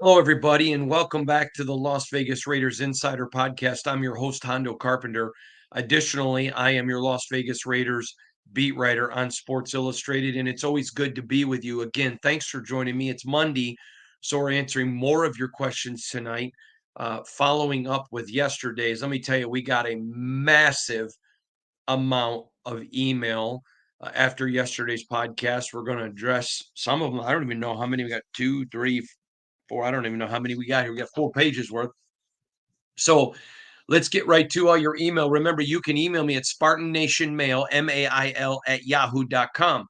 Hello, everybody, and welcome back to the Las Vegas Raiders Insider Podcast. I'm your host, Hondo Carpenter. Additionally, I am your Las Vegas Raiders beat writer on Sports Illustrated, and it's always good to be with you. Again, thanks for joining me. It's Monday, so we're answering more of your questions tonight, following up with yesterday's. Let me tell you, we got a massive amount of email after yesterday's podcast. We're going to address some of them. I don't even know how many we got. Two, three, four. I don't even know how many we got here. We got 4 pages worth. So let's get right to all your email. Remember, you can email me at Spartan Nation Mail, MAIL at yahoo.com.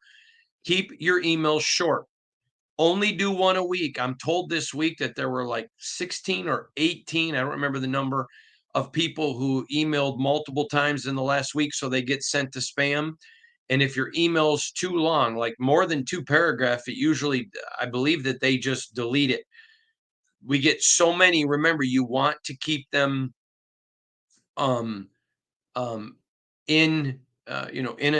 Keep your emails short. Only do one a week. I'm told this week that there were like 16 or 18, I don't remember the number, of people who emailed multiple times in the last week, so they get sent to spam. And if your email's too long, like more than 2 paragraphs, it usually, I believe that they just delete it. We get so many. Remember, you want to keep them um in in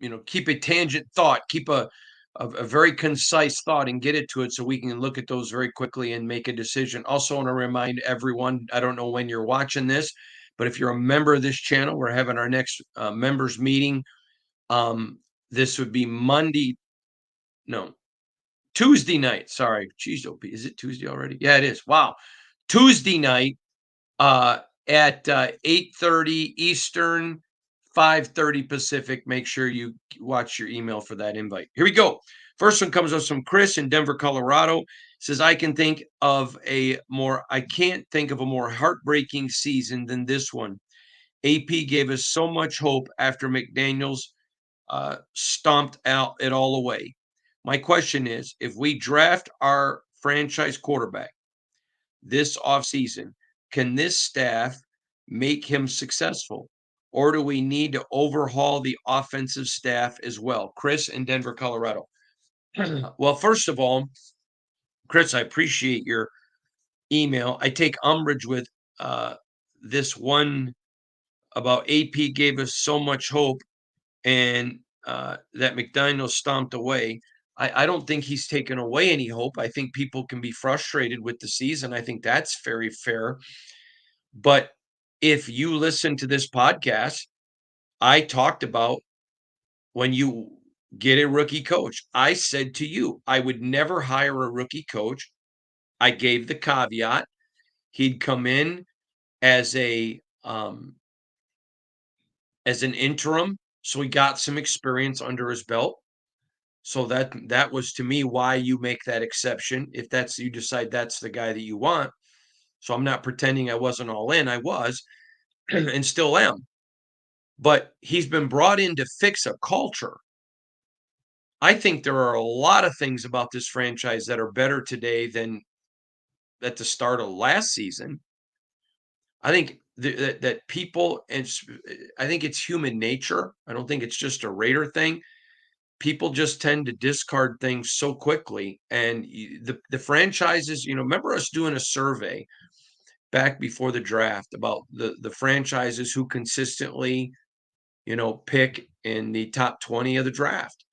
a keep a tangent thought, keep a very concise thought and get it to it so we can look at those very quickly and make a decision. Also want to remind everyone, I don't know when you're watching this, but if you're a member of this channel, we're having our next members meeting. This would be Monday, no, Tuesday night. Sorry, geez, is it Tuesday already? Yeah, it is. Wow, Tuesday night uh, at 8:30 Eastern, 5:30 Pacific. Make sure you watch your email for that invite. Here we go. First one comes us from Chris in Denver, Colorado. Says I can't think of a more heartbreaking season than this one. AP gave us so much hope after McDaniels stomped it all away. My question is, if we draft our franchise quarterback this offseason, can this staff make him successful? Or do we need to overhaul the offensive staff as well? Chris in Denver, Colorado. Well, first of all, Chris, I appreciate your email. I take umbrage with uh, this one about AP gave us so much hope and that McDaniel stomped away. I don't think he's taken away any hope. I think people can be frustrated with the season. I think that's very fair. But if you listen to this podcast, I talked about when you get a rookie coach. I said to you, I would never hire a rookie coach. I gave the caveat he'd come in as a as an interim, so he got some experience under his belt. So that was to me why you make that exception. If that's you decide that's the guy that you want. So I'm not pretending I wasn't all in. I was and still am. But he's been brought in to fix a culture. I think there are a lot of things about this franchise that are better today than at the start of last season. I think that people, and I think it's human nature. I don't think it's just a Raider thing. People just tend to discard things so quickly. And the franchises, remember us doing a survey back before the draft about the franchises who consistently, pick in the top 20 of the draft.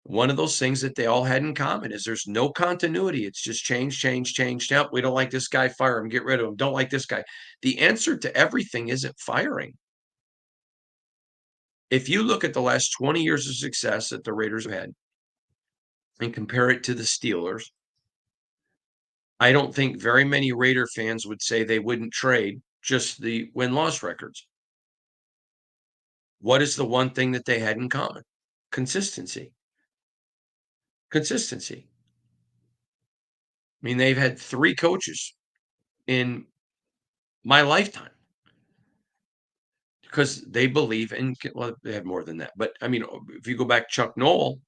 One of those things that they all had in common is there's no continuity. It's just change, change, change. Yep, we don't like this guy, fire him, get rid of him. Don't like this guy. The answer to everything isn't firing. If you look at the last 20 years of success that the Raiders have had and compare it to the Steelers, I don't think very many Raider fans would say they wouldn't trade just the win-loss records. What is the one thing that they had in common? Consistency. Consistency. I mean, they've had 3 coaches in my lifetime because they believe in, well, they have more than that. But I mean, if you go back, Chuck Noll,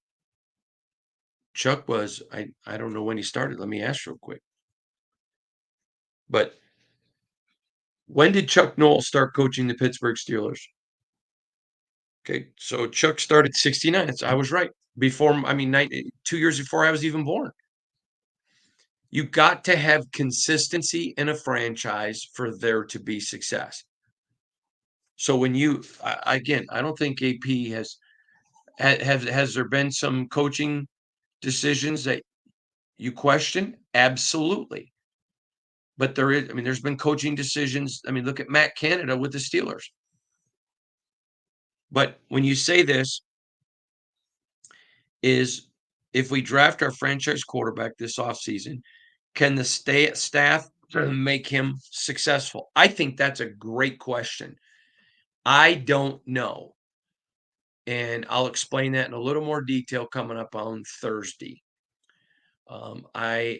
Chuck was, I don't know when he started. Let me ask real quick. But when did Chuck Noll start coaching the Pittsburgh Steelers? Okay, so Chuck started 69. I was right. Before, I mean, 2 years before I was even born. You got to have consistency in a franchise for there to be success. So when again, I don't think AP has there been some coaching decisions that You question? Absolutely. But there's been coaching decisions. I mean, look at Matt Canada with the Steelers. But when you say this, is if we draft our franchise quarterback this offseason, can the staff make him successful? I think that's a great question. I don't know. And I'll explain that in a little more detail coming up on Thursday. I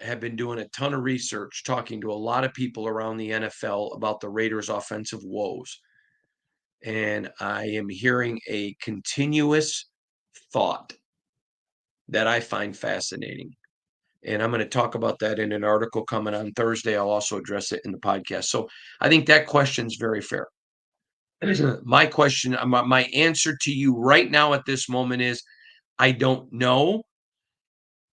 have been doing a ton of research, talking to a lot of people around the NFL about the Raiders' offensive woes. And I am hearing a continuous thought that I find fascinating. And I'm going to talk about that in an article coming on Thursday. I'll also address it in the podcast. So I think that question's very fair. My question, my answer to you right now at this moment is I don't know,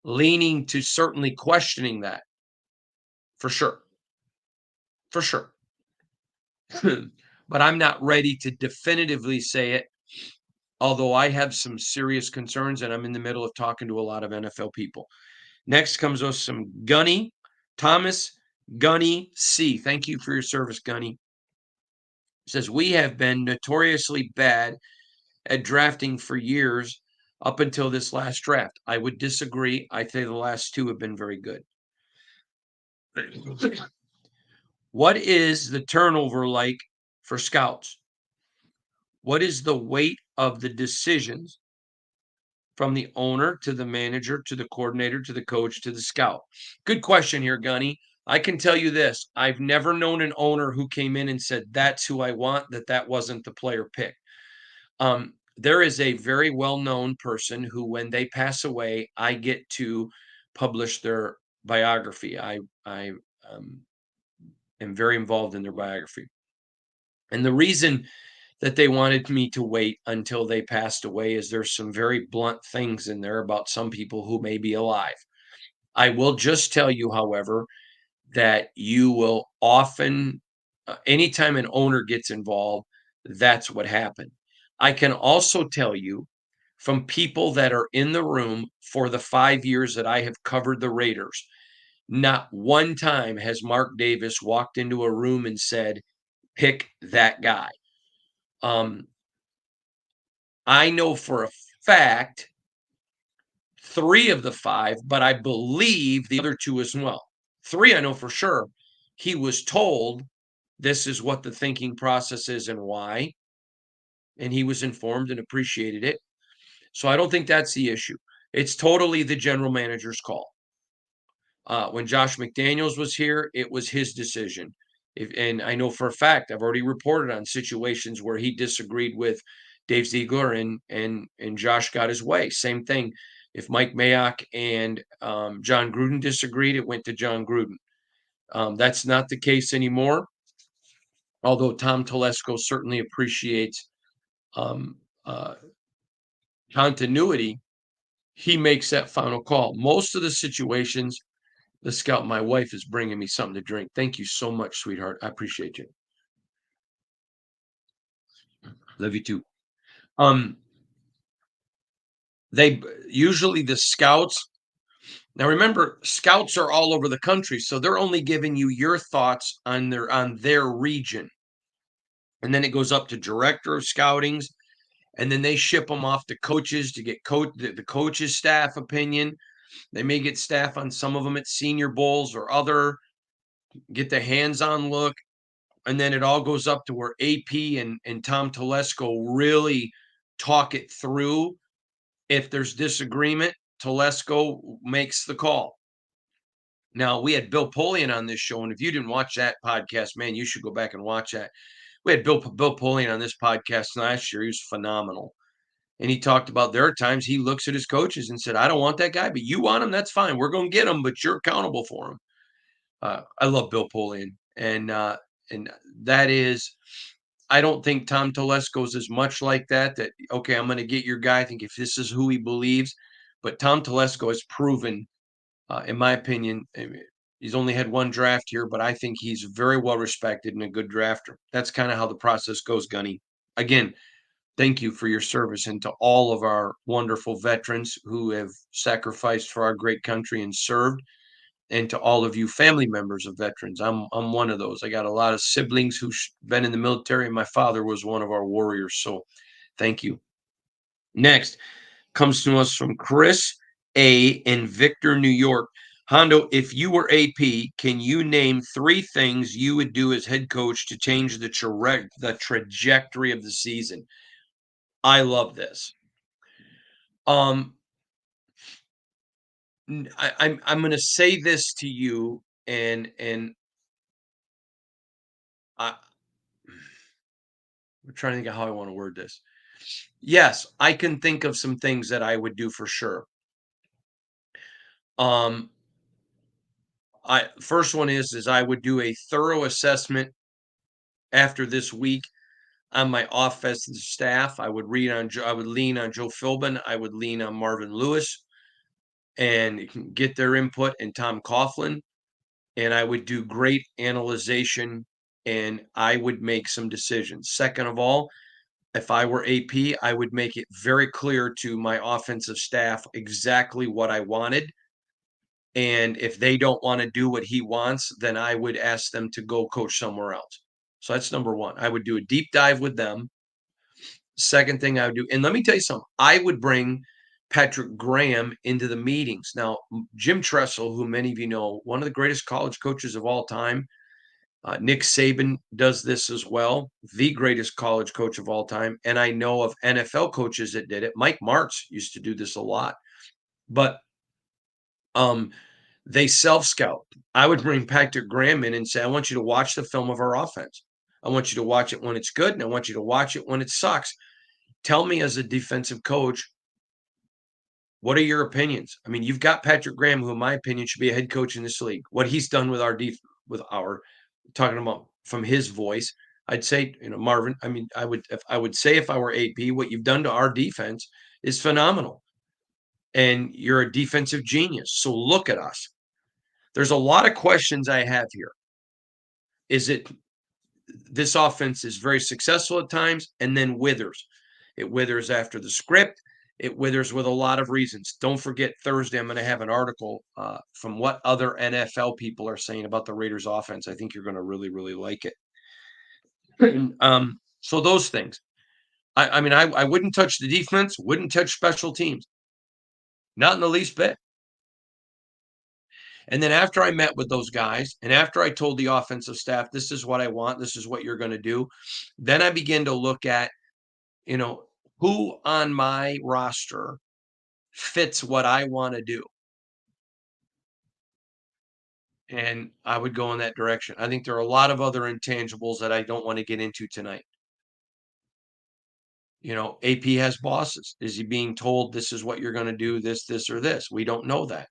leaning to certainly questioning that for sure. For sure. But I'm not ready to definitively say it, although I have some serious concerns and I'm in the middle of talking to a lot of NFL people. Next comes us some Gunny, Thomas Gunny C. Thank you for your service, Gunny. Says we have been notoriously bad at drafting for years up until this last draft. I would disagree. I think the last two have been very good. What is the turnover like for scouts? What is the weight of the decisions from the owner to the manager to the coordinator to the coach to the scout? Good question here, Gunny. I can tell you this. I've never known an owner who came in and said, that's who I want, that wasn't the player pick. There is a very well-known person who, when they pass away, I get to publish their biography. I am very involved in their biography. And the reason that they wanted me to wait until they passed away is there's some very blunt things in there about some people who may be alive. I will just tell you, however, that you will often, anytime an owner gets involved, that's what happened. I can also tell you from people that are in the room for the 5 years that I have covered the Raiders, not one time has Mark Davis walked into a room and said, pick that guy. I know for a fact 3 of the 5, but I believe the other 2 as well. 3, I know for sure. He was told this is what the thinking process is and why, and he was informed and appreciated it. So I don't think that's the issue. It's totally the general manager's call. When Josh McDaniels was here, it was his decision. And I know for a fact, I've already reported on situations where he disagreed with Dave Ziegler and Josh got his way. Same thing. If Mike Mayock and Jon Gruden disagreed, it went to Jon Gruden. That's not the case anymore. Although Tom Telesco certainly appreciates um, uh, continuity, he makes that final call. Most of the situations, the scout, my wife is bringing me something to drink. Thank you so much, sweetheart. I appreciate you. Love you too. Um, they usually the scouts. Now remember, scouts are all over the country, so they're only giving you your thoughts on their region, and then it goes up to director of scoutings, and then they ship them off to coaches to get the coaches' staff opinion. They may get staff on some of them at Senior Bowls or other, get the hands-on look, and then it all goes up to where AP and Tom Telesco really talk it through. If there's disagreement, Telesco makes the call. Now, we had Bill Polian on this show, and if you didn't watch that podcast, man, you should go back and watch that. We had Bill Polian on this podcast last year. He was phenomenal. And he talked about there are times he looks at his coaches and said, I don't want that guy, but you want him, that's fine. We're going to get him, but you're accountable for him. I love Bill Polian. And that is, I don't think Tom Telesco's as much like that, okay, I'm going to get your guy. I think if this is who he believes, but Tom Telesco has proven, in my opinion, he's only had one draft here, but I think he's very well respected and a good drafter. That's kind of how the process goes, Gunny. Again, Thank you for your service, and to all of our wonderful veterans who have sacrificed for our great country and served, and to all of you family members of veterans. I'm one of those. I got a lot of siblings who've been in the military, and my father was one of our warriors, so thank you. Next comes to us from Chris A. in Victor, New York. Hondo, if you were AP, can you name 3 things you would do as head coach to change the trajectory of the season? I love this. Um, I'm gonna say this to you, and I I'm trying to think of how I wanna word this. Yes, I can think of some things that I would do for sure. Um, I first one is I would do a thorough assessment after this week on my offensive staff. I would lean on Joe Philbin, I would lean on Marvin Lewis, and get their input, and Tom Coughlin, and I would do great analyzation, and I would make some decisions. Second of all, if I were AP, I would make it very clear to my offensive staff exactly what I wanted. And if they don't want to do what he wants, then I would ask them to go coach somewhere else. So that's number one. I would do a deep dive with them. Second thing I would do, and let me tell you something, I would bring Patrick Graham into the meetings. Now, Jim Tressel, who many of you know, one of the greatest college coaches of all time, Nick Saban does this as well, the greatest college coach of all time. And I know of NFL coaches that did it. Mike Martz used to do this a lot, but um, they self scout. I would bring Patrick Graham in and say, I want you to watch the film of our offense. I want you to watch it when it's good, and I want you to watch it when it sucks. Tell me, as a defensive coach, what are your opinions? I mean, you've got Patrick Graham, who, in my opinion, should be a head coach in this league. What he's done with with our talking about from his voice, I'd say, Marvin. I mean, I would say if I were AP, what you've done to our defense is phenomenal, and you're a defensive genius. So look at us. There's a lot of questions I have here. Is it this offense is very successful at times and then withers? It withers after the script. It withers with a lot of reasons. Don't forget, Thursday, I'm going to have an article from what other NFL people are saying about the Raiders offense. I think you're going to really, really like it. So those things. I mean, I wouldn't touch the defense, wouldn't touch special teams, not in the least bit. And then after I met with those guys, and after I told the offensive staff, this is what I want, this is what you're going to do, then I begin to look at, you know, who on my roster fits what I want to do. And I would go in that direction. I think there are a lot of other intangibles that I don't want to get into tonight. AP has bosses. Is he being told this is what you're going to do, this, or this? We don't know that.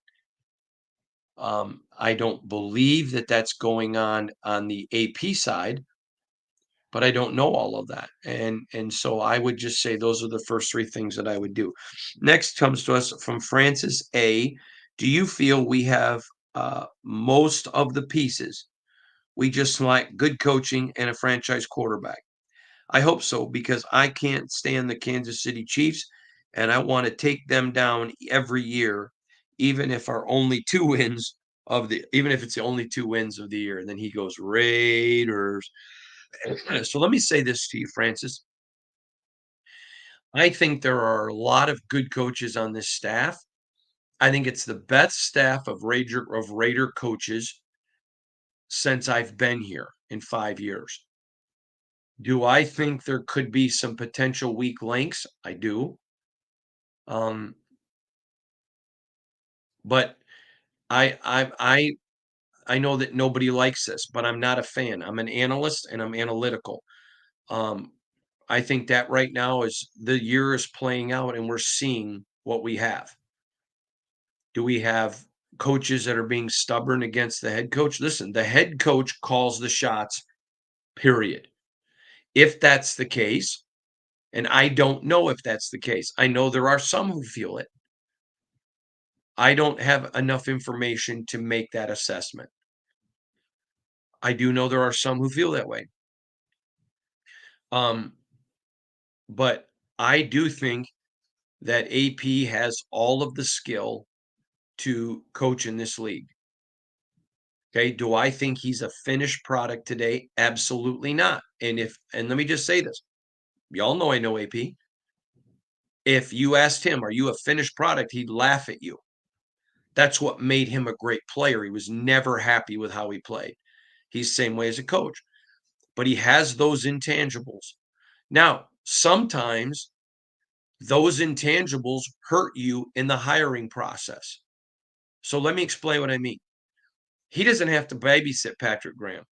I don't believe that that's going on the AP side, but I don't know all of that. And so I would just say those are the first 3 things that I would do. Next comes to us from Francis A. Do you feel we have most of the pieces? We just like good coaching and a franchise quarterback. I hope so, because I can't stand the Kansas City Chiefs, and I want to take them down every year, even if our only 2 wins even if it's the only 2 wins of the year. And then he goes, Raiders. So let me say this to you, Francis. I think there are a lot of good coaches on this staff. I think it's the best staff of Raider coaches since I've been here in 5 years. Do I think there could be some potential weak links? I do. Um, but I know that nobody likes this, but I'm not a fan. I'm an analyst and I'm analytical. Um, I think that right now is the year is playing out and we're seeing what we have. Do we have coaches that are being stubborn against the head coach? Listen, the head coach calls the shots, period. If that's the case, and I don't know if that's the case, I know there are some who feel it. I don't have enough information to make that assessment. I do know there are some who feel that way. Um, but I do think that AP has all of the skill to coach in this league. Okay. Do I think he's a finished product today? Absolutely not. And let me just say this. Y'all know I know AP. If you asked him, are you a finished product? He'd laugh at you. That's what made him a great player. He was never happy with how he played. He's the same way as a coach, but he has those intangibles. Now, sometimes those intangibles hurt you in the hiring process. So let me explain what I mean. He doesn't have to babysit Patrick Graham.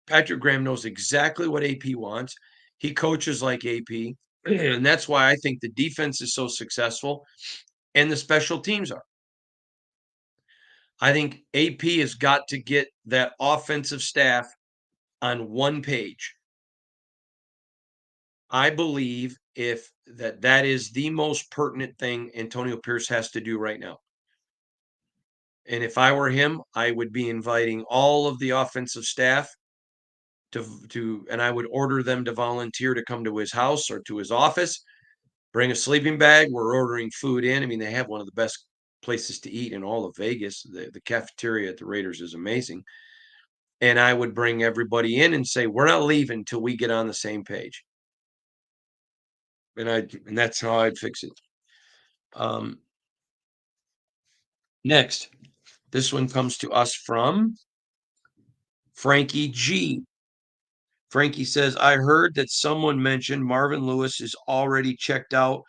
Patrick Graham knows exactly what AP wants. He coaches like AP, and that's why I think the defense is so successful and the special teams are. I think AP has got to get that offensive staff on one page. I believe if that is the most pertinent thing Antonio Pierce has to do right now. And if I were him, I would be inviting all of the offensive staff and I would order them to volunteer to come to his house or to his office, bring a sleeping bag. We're ordering food in. I mean, they have one of the best places to eat in all of Vegas. The cafeteria at the Raiders is amazing. And I would bring everybody in and say, we're not leaving till we get on the same page. And that's how I'd fix it. Next, this one comes to us from Frankie G. Frankie says, I heard that someone mentioned Marvin Lewis is already checked out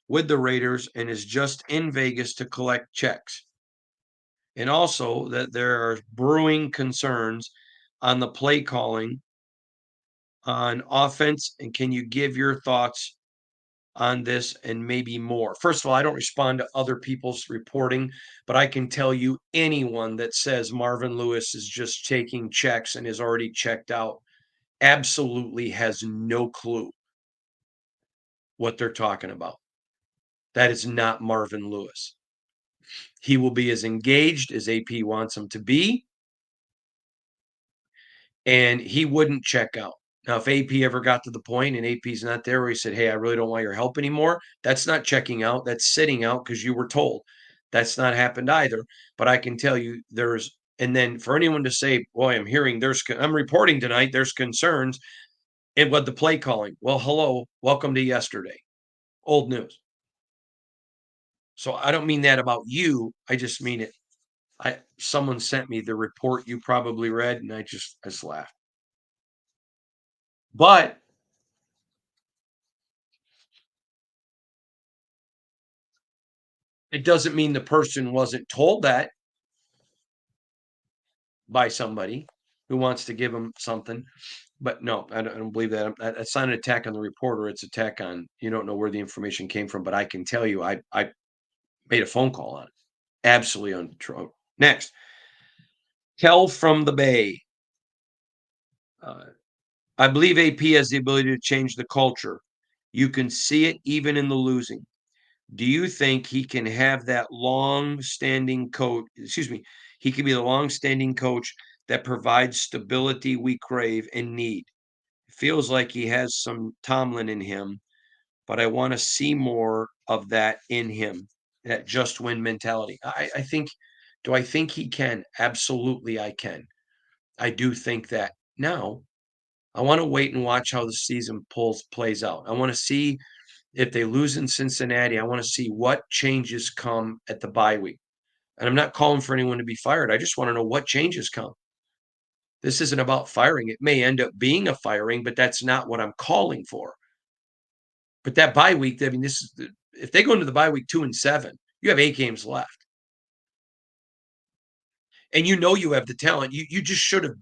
with the Raiders and is just in Vegas to collect checks. And also that there are brewing concerns on the play calling on offense. And can you give your thoughts on this and maybe more? First of all, I don't respond to other people's reporting, but I can tell you anyone that says Marvin Lewis is just taking checks and is already checked out absolutely has no clue what they're talking about. That is not Marvin Lewis. He will be as engaged as AP wants him to be, and he wouldn't check out. Now, if AP ever got to the point and AP's not there where he said, hey, I really don't want your help anymore, that's not checking out. That's sitting out because you were told. That's not happened either. But I can tell you and then for anyone to say, boy, I'm reporting tonight, there's concerns. And what the play calling? Well, hello, welcome to yesterday. Old news. So I don't mean that about you. I just mean it. Someone sent me the report you probably read, and I just laughed. But it doesn't mean the person wasn't told that by somebody who wants to give them something. But no, I don't believe that. It's not an attack on the reporter. It's attack on you don't know where the information came from. But I can tell you, I made a phone call on it. Absolutely untrue. Next, Kel from the Bay. I believe AP has the ability to change the culture. You can see it even in the losing. Do you think he can have that long-standing coach? Excuse me. He can be the long-standing coach that provides stability we crave and need. It feels like he has some Tomlin in him, but I want to see more of that in him, that just win mentality. I think, do I think he can? Absolutely, I can. I do think that. Now, I want to wait and watch how the season plays out. I want to see if they lose in Cincinnati. I want to see what changes come at the bye week. And I'm not calling for anyone to be fired. I just want to know what changes come. This isn't about firing. It may end up being a firing, but that's not what I'm calling for. But that bye week, I mean, if they go into the bye week 2-7, you have 8 games left. And you have the talent. You just should have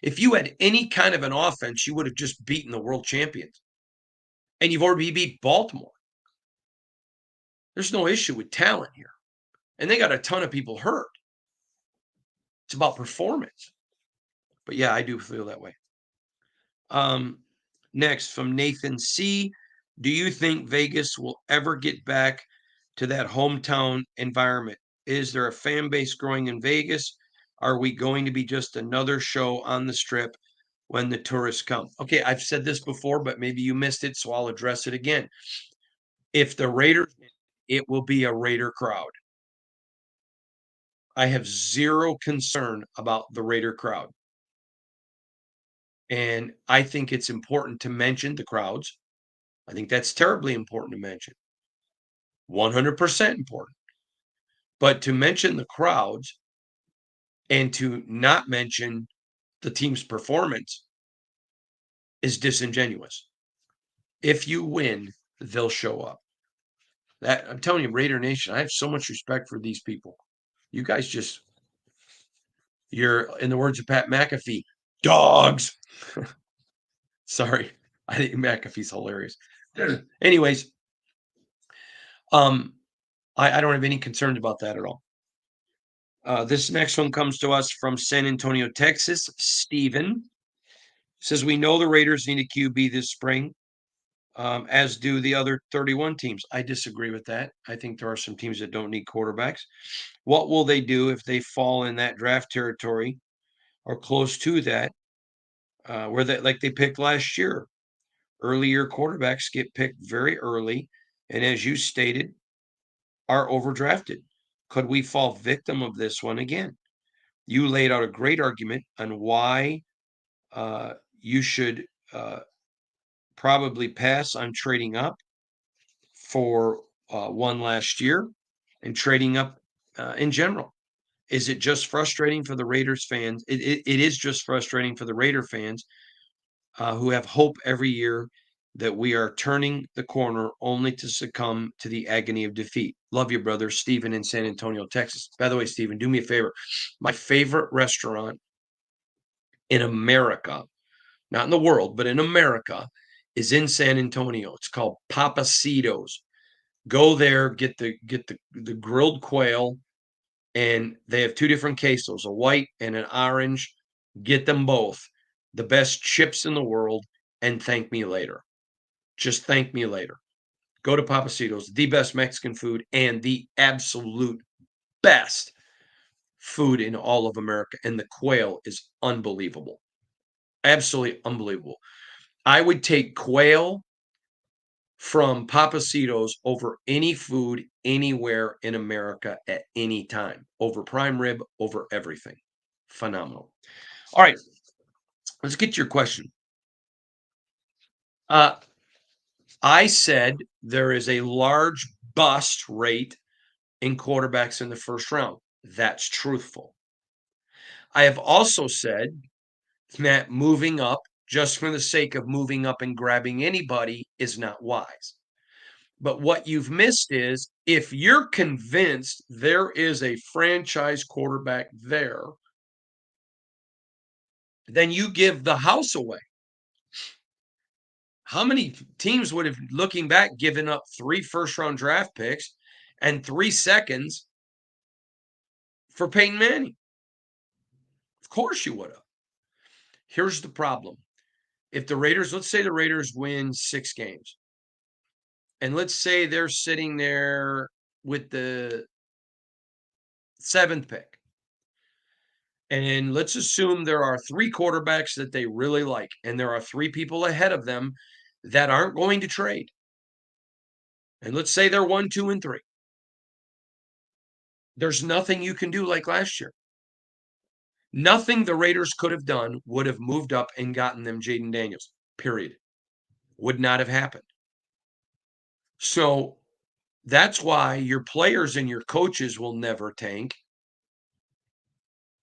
if you had any kind of an offense, you would have just beaten the world champions. And you've already beat Baltimore. There's no issue with talent here. And they got a ton of people hurt. It's about performance. But yeah, I do feel that way. Next from Nathan C. Do you think Vegas will ever get back to that hometown environment? Is there a fan base growing in Vegas? Are we going to be just another show on the strip when the tourists come. Okay, I've said this before, but maybe you missed it, so I'll address it again. If the Raiders, it will be a Raider crowd. I have zero concern about the Raider crowd. And I think it's important to mention the crowds. I think that's terribly important to mention. 100% important. But to mention the crowds and to not mention the team's performance is disingenuous. If you win, they'll show up. That I'm telling you, Raider Nation, I have so much respect for these people. You guys just, you're, in the words of Pat McAfee, dogs. Sorry, I think McAfee's hilarious. Anyways, I don't have any concerns about that at all. This next one comes to us from San Antonio, Texas. Steven says, we know the Raiders need a QB this spring, as do the other 31 teams. I disagree with that. I think there are some teams that don't need quarterbacks. What will they do if they fall in that draft territory or close to that, where they, like they picked last year? Earlier quarterbacks get picked very early, and as you stated, are overdrafted. Could we fall victim of this one again? You laid out a great argument on why you should probably pass on trading up for one last year and trading up in general. Is it just frustrating for the Raiders fans? It is just frustrating for the Raider fans who have hope every year that we are turning the corner only to succumb to the agony of defeat. Love you, brother. Stephen in San Antonio, Texas. By the way, Stephen, do me a favor. My favorite restaurant in America, not in the world, but in America, is in San Antonio. It's called Papacitos. Go there, get the grilled quail, and they have two different quesos, a white and an orange. Get them both. The best chips in the world, and thank me later. Just thank me later. Go to Papacitos, the best Mexican food and the absolute best food in all of America. And the quail is unbelievable. Absolutely unbelievable. I would take quail from Papacitos over any food anywhere in America at any time. Over prime rib, over everything. Phenomenal. All right, let's get to your question. I said there is a large bust rate in quarterbacks in the first round. That's truthful. I have also said that moving up just for the sake of moving up and grabbing anybody is not wise. But what you've missed is if you're convinced there is a franchise quarterback there, then you give the house away. How many teams would have, looking back, given up 3 first-round draft picks and 3 seconds for Peyton Manning? Of course you would have. Here's the problem. If the Raiders, let's say the Raiders win 6 games, and let's say they're sitting there with the 7th pick, and let's assume there are 3 quarterbacks that they really like, and there are 3 people ahead of them that aren't going to trade. And let's say they're 1, 2, and 3. There's nothing you can do like last year. Nothing the Raiders could have done would have moved up and gotten them Jaden Daniels, period. Would not have happened. So that's why your players and your coaches will never tank.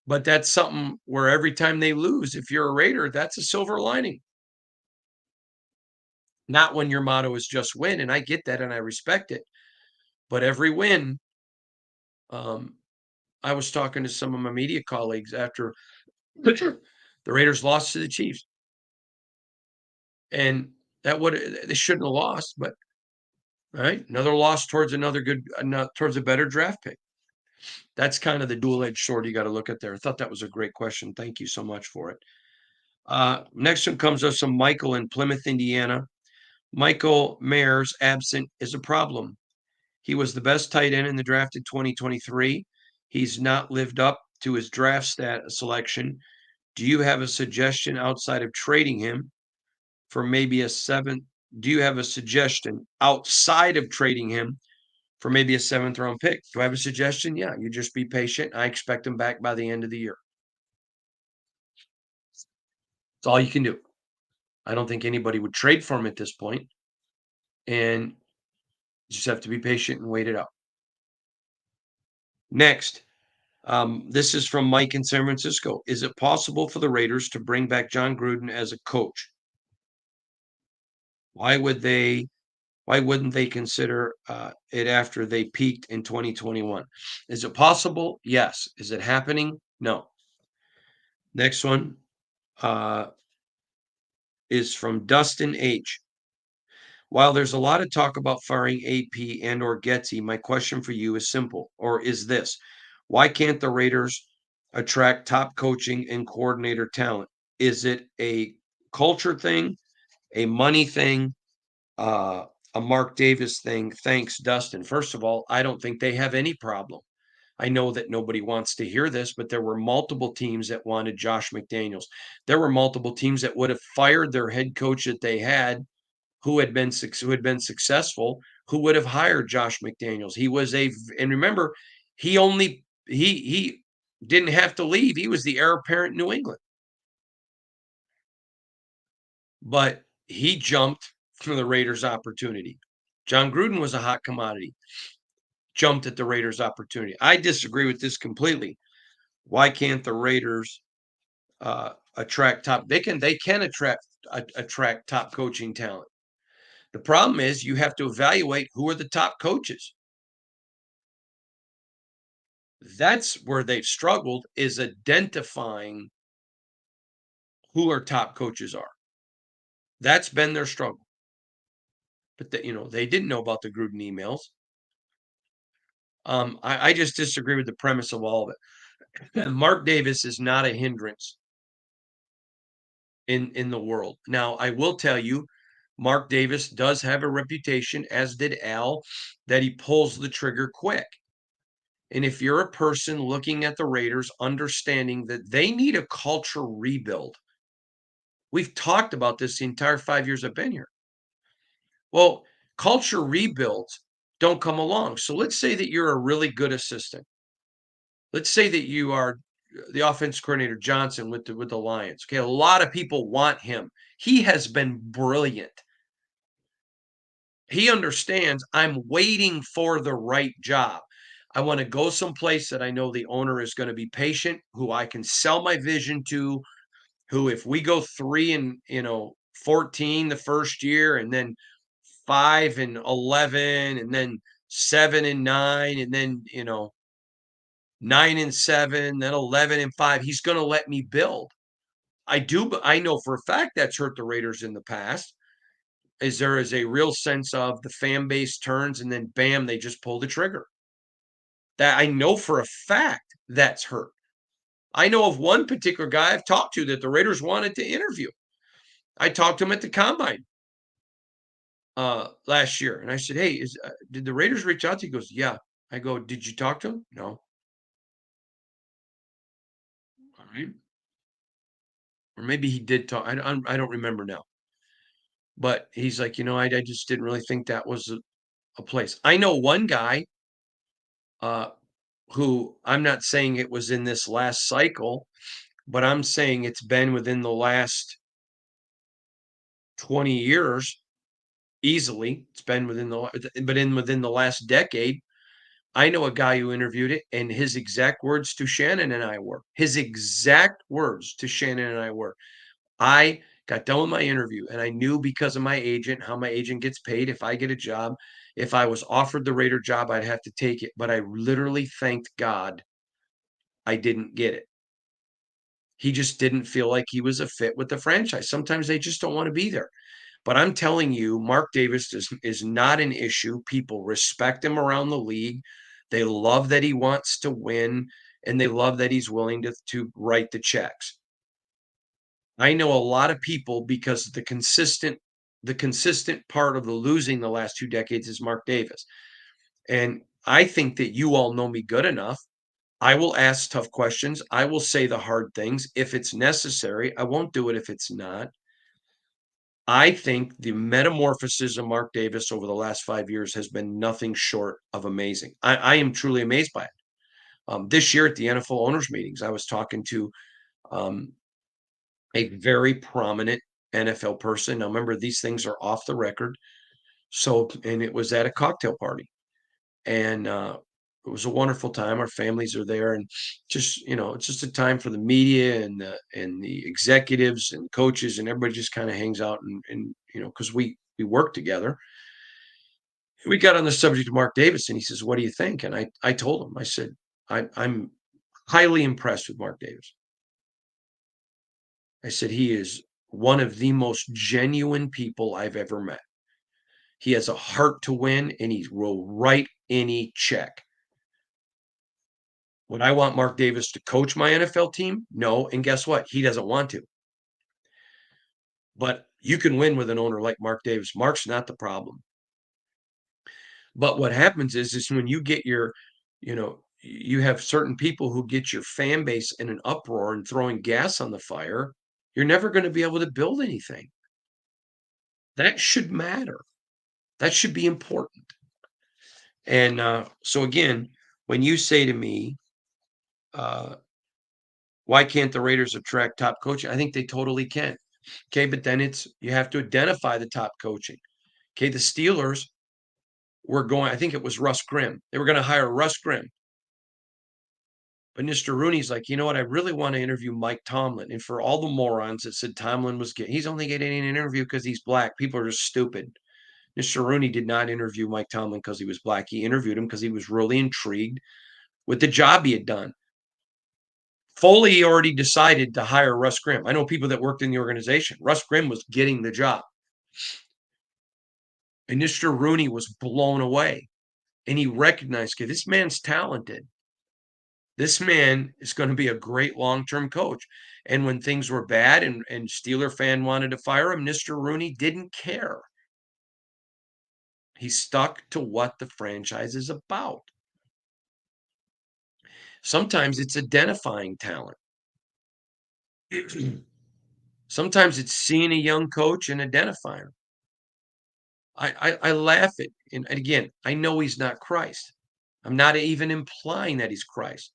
But that's something where every time they lose, if you're a Raider, that's a silver lining. Not when your motto is just win, and I get that and I respect it. But every win, I was talking to some of my media colleagues after the Raiders lost to the Chiefs. And that would, they shouldn't have lost, but right, another loss towards towards a better draft pick. That's kind of the dual-edged sword you got to look at there. I thought that was a great question. Thank you so much for it. Next one comes us from Michael in Plymouth, Indiana. Michael Mayer's absent is a problem. He was the best tight end in the draft in 2023. He's not lived up to his draft selection. Do you have a suggestion outside of trading him for maybe a seventh? Do you have a suggestion outside of trading him for maybe a seventh round pick? Do I have a suggestion? Yeah, you just be patient. I expect him back by the end of the year. That's all you can do. I don't think anybody would trade for him at this point, and you just have to be patient and wait it out. Next, this is from Mike in San Francisco. Is it possible for the Raiders to bring back Jon Gruden as a coach? Why would they? Why wouldn't they consider it after they peaked in 2021? Is it possible? Yes. Is it happening? No. Next one uh, is from Dustin H. While there's a lot of talk about firing AP and or Getsy, my question for you is simple, or is this: why can't the Raiders attract top coaching and coordinator talent? Is it a culture thing, a money thing, uh, a Mark Davis thing? Thanks, Dustin. First of all, I don't think they have any problem. I know that nobody wants to hear this, but there were multiple teams that wanted Josh McDaniels. There were multiple teams that would have fired their head coach that they had who had been successful, who would have hired Josh McDaniels. He was and remember, he didn't have to leave. He was the heir apparent in New England, but he jumped for the Raiders' opportunity. Jon Gruden was a hot commodity, jumped at the Raiders' opportunity. I disagree with this completely. Why can't the Raiders attract top? They can attract top coaching talent. The problem is you have to evaluate who are the top coaches. That's where they've struggled, is identifying who our top coaches are. That's been their struggle. But they didn't know about the Gruden emails. I just disagree with the premise of all of it. Mark Davis is not a hindrance in the world. Now, I will tell you, Mark Davis does have a reputation, as did Al, that he pulls the trigger quick. And if you're a person looking at the Raiders, understanding that they need a culture rebuild, we've talked about this the entire 5 years I've been here. Well, culture rebuilds don't come along. So let's say that you're a really good assistant. Let's say that you are the offense coordinator Johnson with the Lions. Okay, a lot of people want him. He has been brilliant. He understands I'm waiting for the right job. I want to go someplace that I know the owner is going to be patient, who I can sell my vision to, who if we go 3 and 14 the first year, and then 5 and 11, and then 7 and 9, and then 9 and 7, then 11 and 5, he's going to let me build. I know for a fact that's hurt the Raiders in the past. There is a real sense of the fan base turns and then bam, they just pull the trigger. That I know for a fact that's hurt. I know of one particular guy I've talked to that the Raiders wanted to interview. I talked to him at the combine last year, and I said, "Hey, did the Raiders reach out to you?" He goes, "Yeah." I go, "Did you talk to him?" "No." All right. Or maybe he did talk. I don't remember now. But he's like, I just didn't really think that was a place. I know one guy uh, who I'm not saying it was in this last cycle, but I'm saying it's been within the last 20 years easily. It's been within the last decade. I know a guy who interviewed it, and his exact words to Shannon and I were, I got done with my interview, and I knew because of my agent, how my agent gets paid if I get a job. If I was offered the Raider job, I'd have to take it. But I literally thanked God I didn't get it. He just didn't feel like he was a fit with the franchise. Sometimes they just don't want to be there. But I'm telling you, Mark Davis is not an issue. People respect him around the league. They love that he wants to win, and they love that he's willing to write the checks. I know a lot of people because the consistent part of the losing the last 2 decades is Mark Davis. And I think that you all know me good enough. I will ask tough questions. I will say the hard things if it's necessary. I won't do it if it's not. I think the metamorphosis of Mark Davis over the last 5 years has been nothing short of amazing. I am truly amazed by it. This year at the NFL owners meetings, I was talking to um, a very prominent NFL person. Now, remember, these things are off the record. So, and it was at a cocktail party, and it was a wonderful time. Our families are there, and just it's just a time for the media and the executives and coaches, and everybody just kind of hangs out and because we work together. We got on the subject of Mark Davis, and he says, "What do you think?" And I told him, I said, I'm highly impressed with Mark Davis. I said, he is one of the most genuine people I've ever met. He has a heart to win, and he will write any check. Would I want Mark Davis to coach my NFL team? No, and guess what? He doesn't want to. But you can win with an owner like Mark Davis. Mark's not the problem. But what happens is when you get you have certain people who get your fan base in an uproar and throwing gas on the fire, you're never going to be able to build anything. That should matter. That should be important. And so again, when you say to me, uh, why can't the Raiders attract top coaching? I think they totally can. Okay, but then you have to identify the top coaching. Okay, the Steelers were going, I think it was Russ Grimm. They were going to hire Russ Grimm. But Mr. Rooney's like, you know what? I really want to interview Mike Tomlin. And for all the morons that said Tomlin was getting, he's only getting an interview because he's black. People are just stupid. Mr. Rooney did not interview Mike Tomlin because he was black. He interviewed him because he was really intrigued with the job he had done. Foley already decided to hire Russ Grimm. I know people that worked in the organization. Russ Grimm was getting the job. And Mr. Rooney was blown away. And he recognized, okay, this man's talented. This man is going to be a great long-term coach. And when things were bad and Steeler fan wanted to fire him, Mr. Rooney didn't care. He stuck to what the franchise is about. Sometimes it's identifying talent. Sometimes it's seeing a young coach and identifying him. I laugh at, and again, I know he's not Christ. I'm not even implying that he's Christ.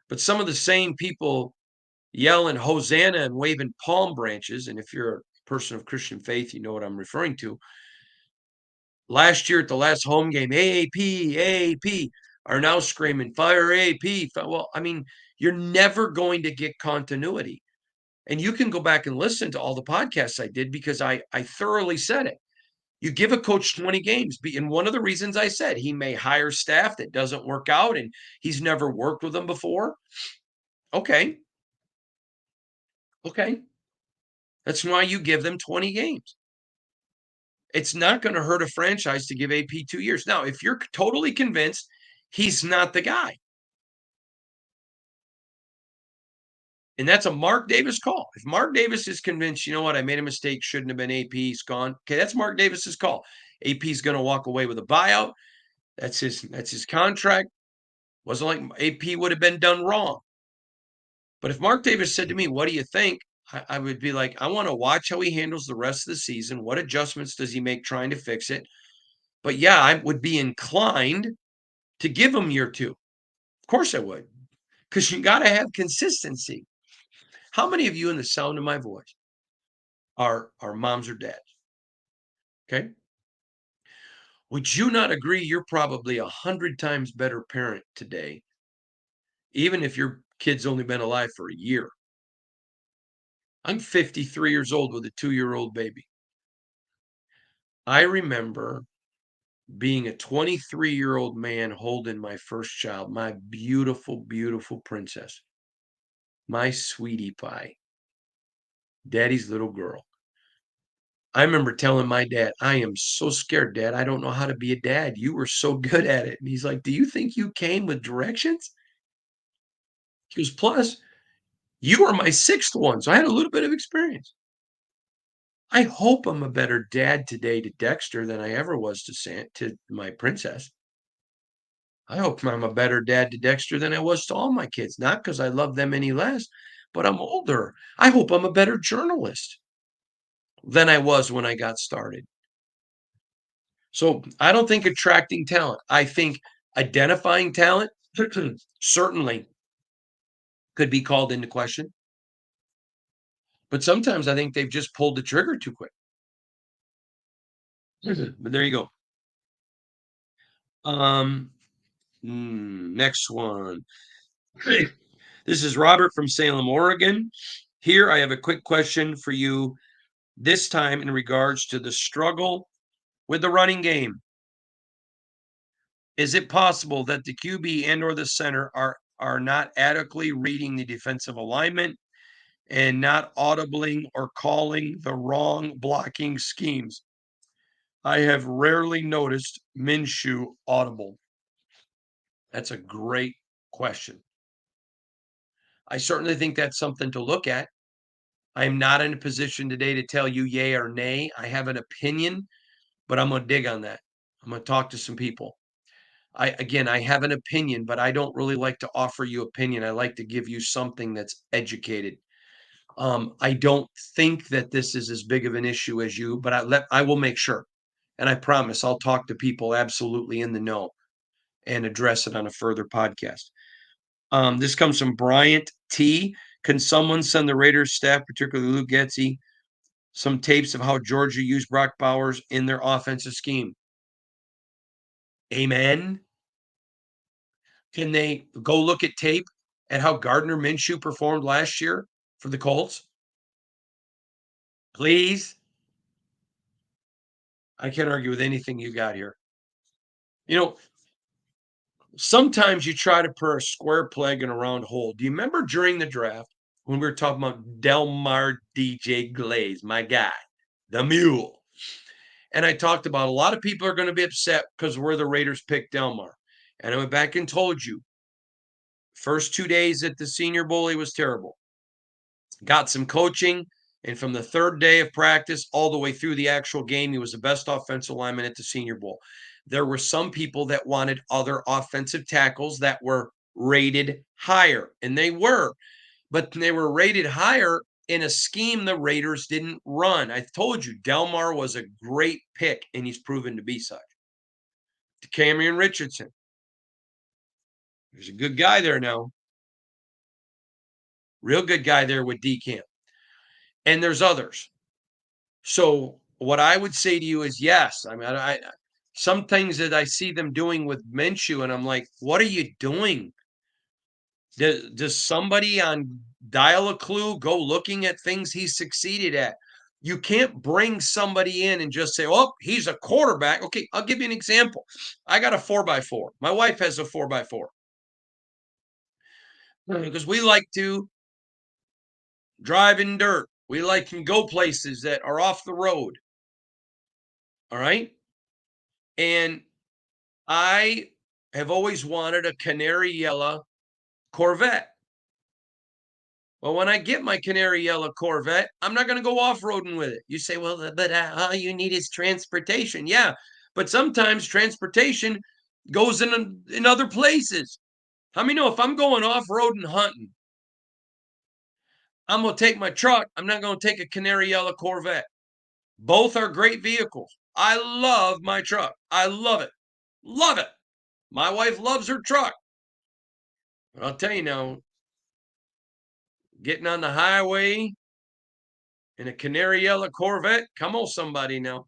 But some of the same people yelling Hosanna and waving palm branches, and if you're a person of Christian faith, you know what I'm referring to. Last year at the last home game, AP, AP, are now screaming, fire AP. Well, I mean, you're never going to get continuity. And you can go back and listen to all the podcasts I did because I thoroughly said it. You give a coach 20 games. And one of the reasons I said he may hire staff that doesn't work out and he's never worked with them before. Okay. Okay. That's why you give them 20 games. It's not going to hurt a franchise to give AP 2 years. Now, if you're totally convinced he's not the guy, and that's a Mark Davis call. If Mark Davis is convinced, you know what, I made a mistake, shouldn't have been AP, he's gone. Okay, that's Mark Davis's call. AP's going to walk away with a buyout. That's his contract. Wasn't like AP would have been done wrong. But if Mark Davis said to me, what do you think? I would be like, I want to watch how he handles the rest of the season. What adjustments does he make trying to fix it? But yeah, I would be inclined to give him year two. Of course I would, because you got to have consistency. How many of you in the sound of my voice are moms or dads? Okay. Would you not agree you're probably 100 times better parent today, even if your kid's only been alive for a year? I'm 53 years old with a 2-year-old baby. I remember being a 23-year-old man holding my first child, my beautiful, beautiful princess, my sweetie pie, daddy's little girl. I remember telling my dad, I am so scared, Dad. I don't know how to be a dad. You were so good at it. And he's like, do you think you came with directions? He goes, plus, you were my sixth one. So I had a little bit of experience. I hope I'm a better dad today to Dexter than I ever was to my princess. I hope I'm a better dad to Dexter than I was to all my kids, not because I love them any less, but I'm older. I hope I'm a better journalist than I was when I got started. So I don't think attracting talent. I think identifying talent certainly could be called into question. But sometimes I think they've just pulled the trigger too quick. But there you go. Um, Next one. This is Robert from Salem, Oregon. Here, I have a quick question for you, this time in regards to the struggle with the running game. Is it possible that the QB and or the center are not adequately reading the defensive alignment and not audibling or calling the wrong blocking schemes? I have rarely noticed Minshew audible. That's a great question. I certainly think that's something to look at. I am not in a position today to tell you yay or nay. I have an opinion, but I'm going to dig on that. I'm going to talk to some people. I have an opinion, but I don't really like to offer you opinion. I like to give you something that's educated. I don't think that this is as big of an issue as you, but I will make sure. And I promise I'll talk to people absolutely in the know and address it on a further podcast. This comes from Bryant T. Can someone send the Raiders staff, particularly Luke Getzey, some tapes of how Georgia used Brock Bowers in their offensive scheme? Amen. Can they go look at tape at how Gardner Minshew performed last year for the Colts? Please. I can't argue with anything you got here. You know, sometimes you try to put a square peg in a round hole. Do you remember during the draft when we were talking about Delmar DJ Glaze, my guy, the mule? And I talked about a lot of people are going to be upset because we're the Raiders picked Delmar. And I went back and told you, first 2 days at the Senior Bowl, he was terrible. Got some coaching, and from the third day of practice all the way through the actual game, he was the best offensive lineman at the Senior Bowl. There were some people that wanted other offensive tackles that were rated higher, and they were, but they were rated higher in a scheme the Raiders didn't run. I told you, Delmar was a great pick, and he's proven to be such. Cameron Richardson. There's a good guy there now. Real good guy there with D Camp. And there's others. So what I would say to you is yes. I mean, some things that I see them doing with Minshew, and I'm like, what are you doing? Does somebody on Dial a Clue go looking at things he succeeded at? You can't bring somebody in and just say, oh, he's a quarterback. Okay, I'll give you an example. I got a 4x4. My wife has a 4x4 because we like to drive in dirt. We like to go places that are off the road. All right. And I have always wanted a canary yellow Corvette. Well, when I get my canary yellow Corvette, I'm not going to go off roading with it. You say, well, but all you need is transportation. Yeah, but sometimes transportation goes in other places. How many know if I'm going off road and hunting, I'm going to take my truck. I'm not going to take a canary yellow Corvette. Both are great vehicles. I love my truck. I love it. Love it. My wife loves her truck. But I'll tell you now, getting on the highway in a canary yellow Corvette, come on, somebody now.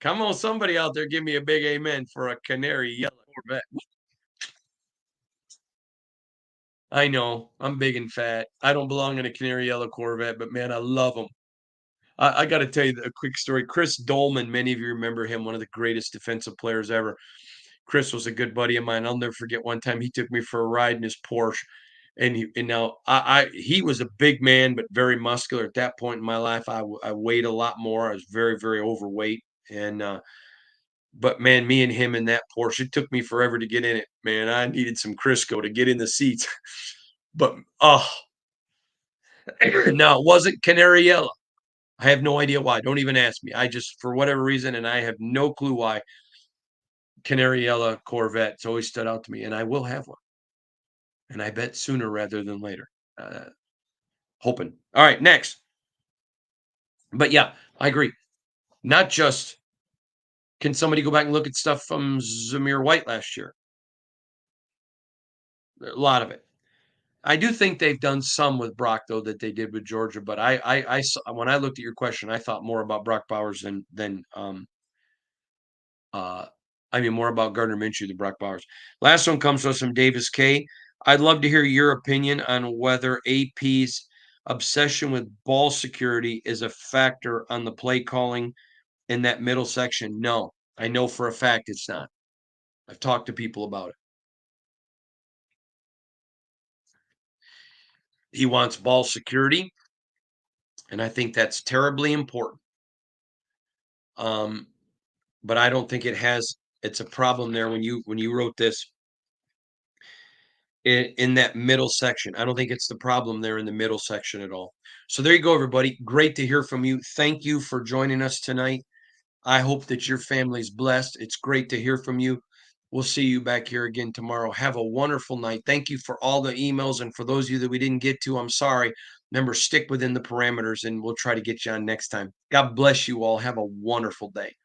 Come on, somebody out there, give me a big amen for a canary yellow Corvette. I know I'm big and fat. I don't belong in a canary yellow Corvette, but man, I love them. I got to tell you a quick story. Chris Dolman, many of you remember him, one of the greatest defensive players ever. Chris was a good buddy of mine. I'll never forget one time he took me for a ride in his Porsche. And now he was a big man, but very muscular at that point in my life. I weighed a lot more. I was very, very overweight. And but man, me and him in that Porsche, it took me forever to get in it. Man, I needed some Crisco to get in the seats. But no, it wasn't canary yellow. I have no idea why. Don't even ask me. I just, for whatever reason, and I have no clue why. Canariella Corvette. It's always stood out to me, and I will have one. And I bet sooner rather than later. Uh, Hoping. All right, next. But yeah, I agree. Not just can somebody go back and look at stuff from Zamir White last year? A lot of it. I do think they've done some with Brock though that they did with Georgia, but I saw, when I looked at your question, I thought more about Brock Bowers than uh I mean more about Gardner Minshew than Brock Bowers. Last one comes to us from Davis K. I'd love to hear your opinion on whether AP's obsession with ball security is a factor on the play calling in that middle section. No, I know for a fact it's not. I've talked to people about it. He wants ball security, and I think that's terribly important. Um, but I don't think it's a problem there when you wrote this in that middle section. I don't think it's the problem there in the middle section at all. So there you go, everybody. Great to hear from you. Thank you for joining us tonight. I hope that your family's blessed. It's great to hear from you. We'll see you back here again tomorrow. Have a wonderful night. Thank you for all the emails. And for those of you that we didn't get to, I'm sorry. Remember, stick within the parameters and we'll try to get you on next time. God bless you all. Have a wonderful day.